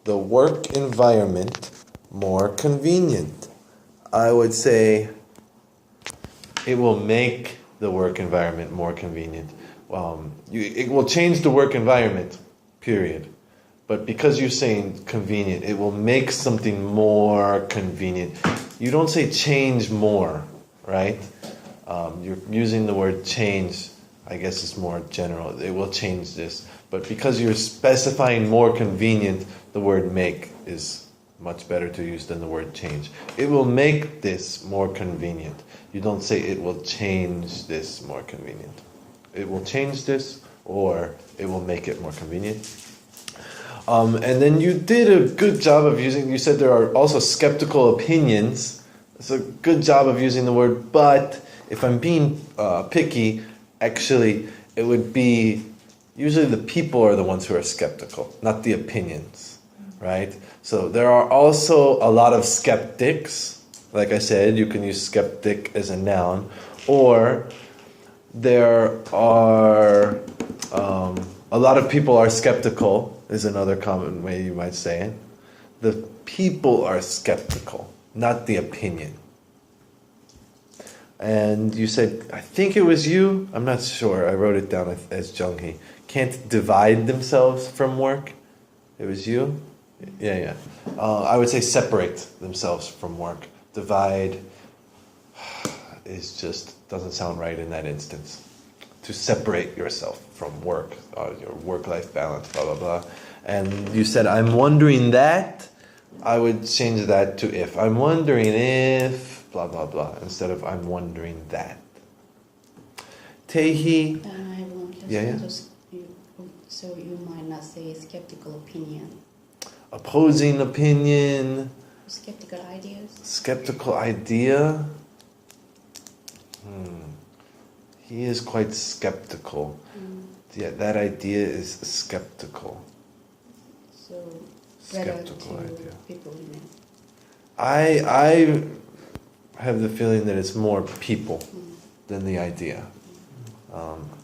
the work environment more convenient. I would say it will make the work environment more convenient. It will change the work environment, period. But because you're saying convenient, it will make something more convenient. You don't say change more, right? You're using the word change, I guess it's more general. It will change this. But because you're specifying more convenient, the word make is much better to use than the word change. It will make this more convenient. You don't say it will change this more convenient. It will change this, or it will make it more convenient. And then you did a good job of using, you said there are also skeptical opinions. It's a good job of using the word but. If I'm being picky, actually, it would be, usually the people are the ones who are skeptical, not the opinions, right? So there are also a lot of skeptics. Like I said, you can use skeptic as a noun. Or there are, a lot of people are skeptical, is another common way you might say it. The people are skeptical, not the opinion. And you said, I think it was you, I'm not sure, I wrote it down as Jung-hee, can't divide themselves from work. It was you? Yeah. I would say separate themselves from work. Divide is just, doesn't sound right in that instance. To separate yourself from work, your work-life balance, blah, blah, blah. And you said, I'm wondering that. I would change that to if. I'm wondering if, blah, blah, blah, instead of I'm wondering that. Taehi. I have one question. Yeah. So you might not say skeptical opinion. Opposing opinion. Skeptical ideas. Skeptical idea. He is quite skeptical. Yeah, that idea is skeptical. So better Skeptical to idea. people you know. I have the feeling that it's more people than the idea.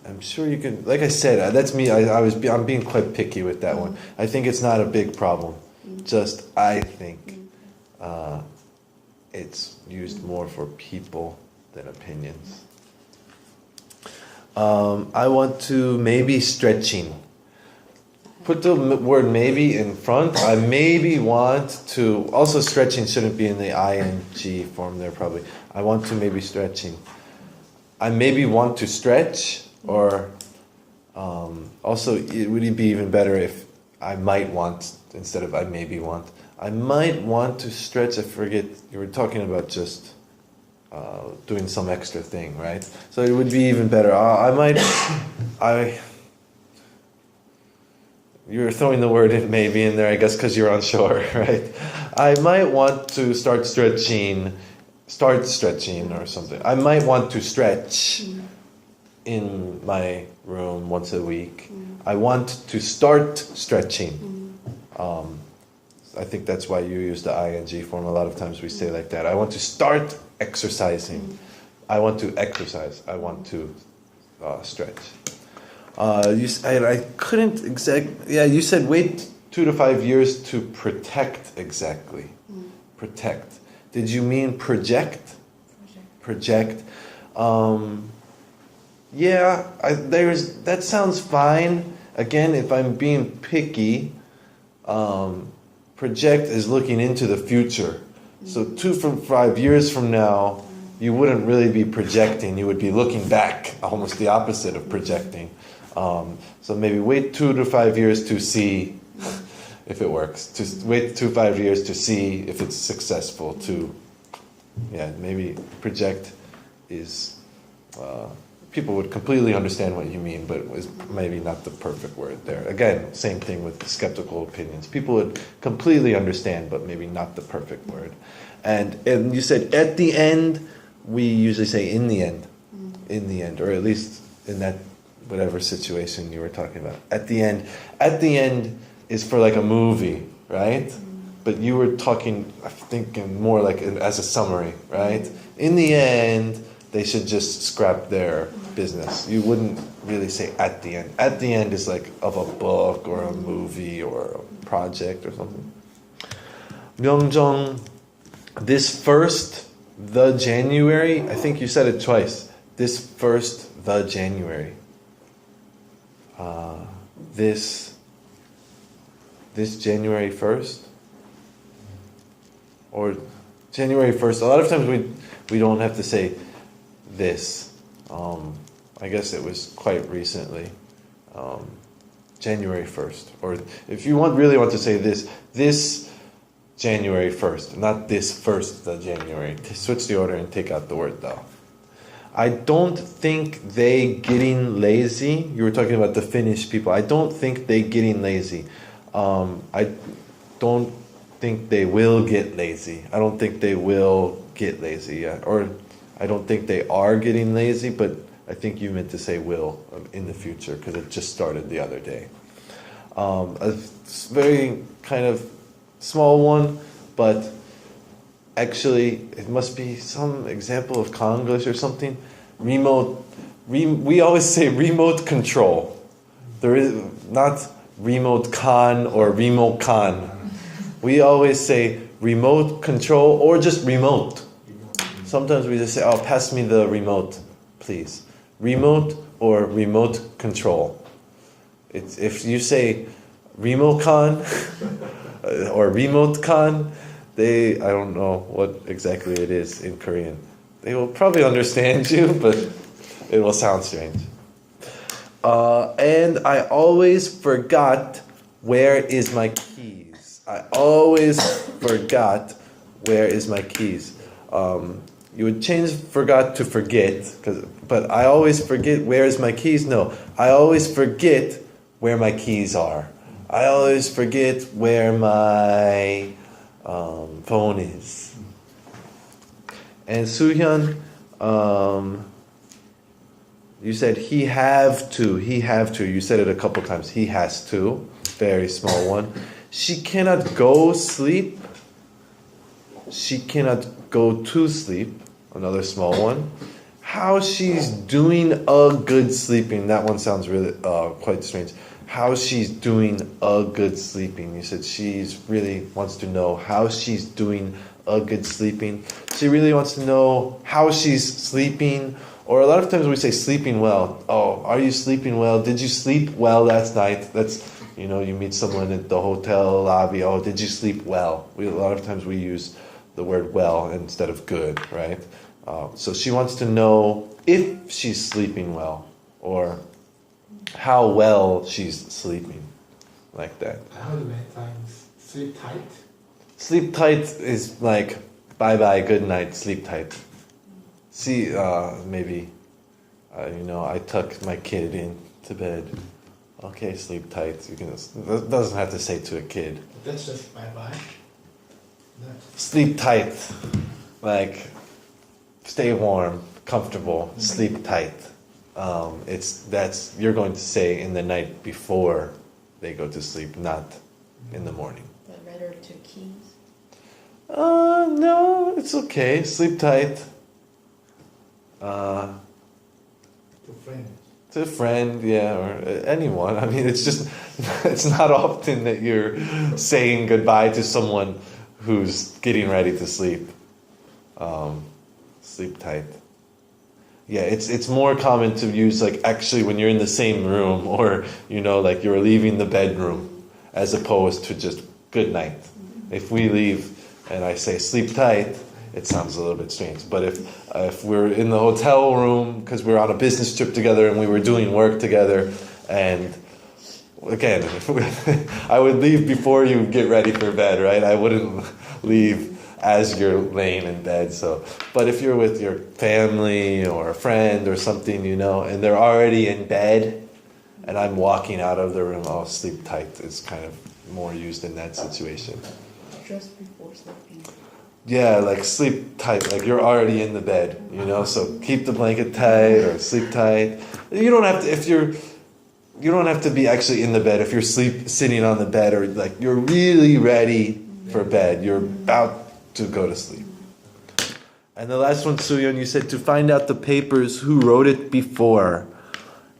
I'm sure you can, like I said, that's me. I'm being quite picky with that one. I think it's not a big problem. Just I think it's used more for people than opinions. I want to maybe stretching. Put the word maybe in front. I maybe want to, also stretching shouldn't be in the ing form there probably. I want to maybe stretching. I maybe want to stretch, or also it would be even better if I might want instead of I maybe want. I might want to stretch. I forget, you were talking about just doing some extra thing, right? So it would be even better. You're throwing the word in maybe in there, I guess, because you're unsure, right? I might want to start stretching or something. I might want to stretch in my room once a week. I want to start stretching. I think that's why you use the ing form. A lot of times we say like that. I want to start exercising. I want to exercise. I want to stretch. I couldn't you said wait 2 to 5 years to protect exactly. Protect. Did you mean project? Project. That sounds fine. Again, if I'm being picky, project is looking into the future. So 2 from 5 years from now, you wouldn't really be projecting. You would be looking back, almost the opposite of projecting. So maybe wait 2 to 5 years to see if it works. To wait 2 to 5 years to see if it's successful. Maybe project is people would completely understand what you mean, but was maybe not the perfect word there. Again, same thing with the skeptical opinions. People would completely understand, but maybe not the perfect word. And you said at the end, we usually say in the end. In the end, or at least in that whatever situation you were talking about. At the end is for like a movie, right? But you were talking, I'm thinking more like as a summary, right? In the end, they should just scrap their business. You wouldn't really say at the end. At the end is like of a book or a movie or project or something. Myeongjong, this first, the January, I think you said it twice. This first, the January. This January 1st? Or January 1st. A lot of times we don't have to say this. I guess it was quite recently. January 1st. Or if you really want to say this January 1st, not this first the January. Switch the order and take out the word thou. I don't think they getting lazy. You were talking about the Finnish people. I don't think they getting lazy. I don't think they will get lazy. I don't think they will get lazy yet. Or I don't think they are getting lazy, but I think you meant to say will in the future because it just started the other day. A very kind of small one, but actually it must be some example of Konglish or something. We always say remote control. There is not remote con or remote con. We always say remote control or just remote. Sometimes we just say, oh, pass me the remote, please. Remote or remote control. It's, if you say remote con or remote con, I don't know what exactly it is in Korean. They will probably understand you, but it will sound strange. And I always forgot where is my keys. I always forgot where is my keys. You would change forgot to forget, but I always forget where is my keys. No, I always forget where my keys are. I always forget where my phone is. And Soohyun, you said he have to. You said it a couple times. He has to. Very small one. She cannot go sleep. She cannot go to sleep. Another small one. How she's doing a good sleeping. That one sounds really quite strange. How she's doing a good sleeping. You said she's really wants to know how she's doing a good sleeping. She really wants to know how she's sleeping. Or a lot of times we say sleeping well. Oh, are you sleeping well? Did you sleep well last night? That's, you meet someone at the hotel lobby. Oh, did you sleep well? A lot of times we use the word well instead of good, right? So she wants to know if she's sleeping well or how well she's sleeping, like that. How many times sleep tight? Sleep tight is like bye-bye, good night, sleep tight. See, maybe, I tuck my kid into bed. Okay, sleep tight. You can. That doesn't have to say to a kid. That's just bye-bye. Sleep tight, like stay warm, comfortable, sleep tight. You're going to say in the night before they go to sleep, not in the morning. But rather to keys. No, it's okay. Sleep tight. To friends. To a friend, yeah, or anyone. I mean, it's not often that you're saying goodbye to someone who's getting ready to sleep. Sleep tight. Yeah, it's more common to use like actually when you're in the same room or, like you're leaving the bedroom as opposed to just good night. If we leave and I say sleep tight, it sounds a little bit strange. But if we're in the hotel room because we're on a business trip together and we were doing work together, and again, I would leave before you get ready for bed, right? I wouldn't leave as you're laying in bed. But if you're with your family or a friend or something, and they're already in bed, and I'm walking out of the room, I'll sleep tight. It's kind of more used in that situation. Just before sleeping. Yeah, like sleep tight, like you're already in the bed, so keep the blanket tight or sleep tight. You don't have to, you don't have to be actually in the bed if you're sitting on the bed or like you're really ready for bed. You're about to go to sleep. And the last one, Soohyun, you said to find out the papers who wrote it before.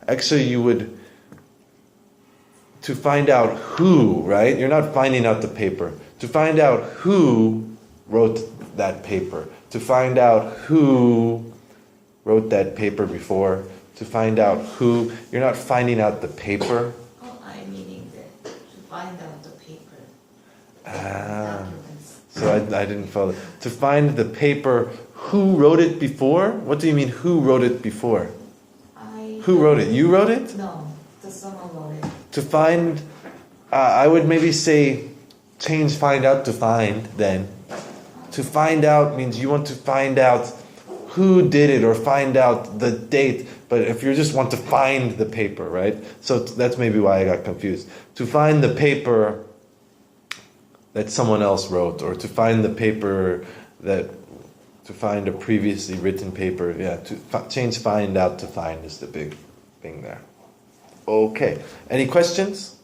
Actually, you would to find out who, right? You're not finding out the paper. To find out who wrote that paper. To find out who wrote that paper before. To find out who, you're not finding out the paper. Oh, I meaning that to find out the paper. Ah, Documents. so I didn't follow. To find the paper, who wrote it before? What do you mean, who wrote it before? Who wrote it? You wrote it? No, someone wrote it. To find, I would maybe say, change find out to find then. To find out means you want to find out who did it or find out the date. But if you just want to find the paper, right? So that's maybe why I got confused. To find the paper that someone else wrote, or to find the paper to find a previously written paper. Yeah, change find out to find is the big thing there. Okay. Any questions?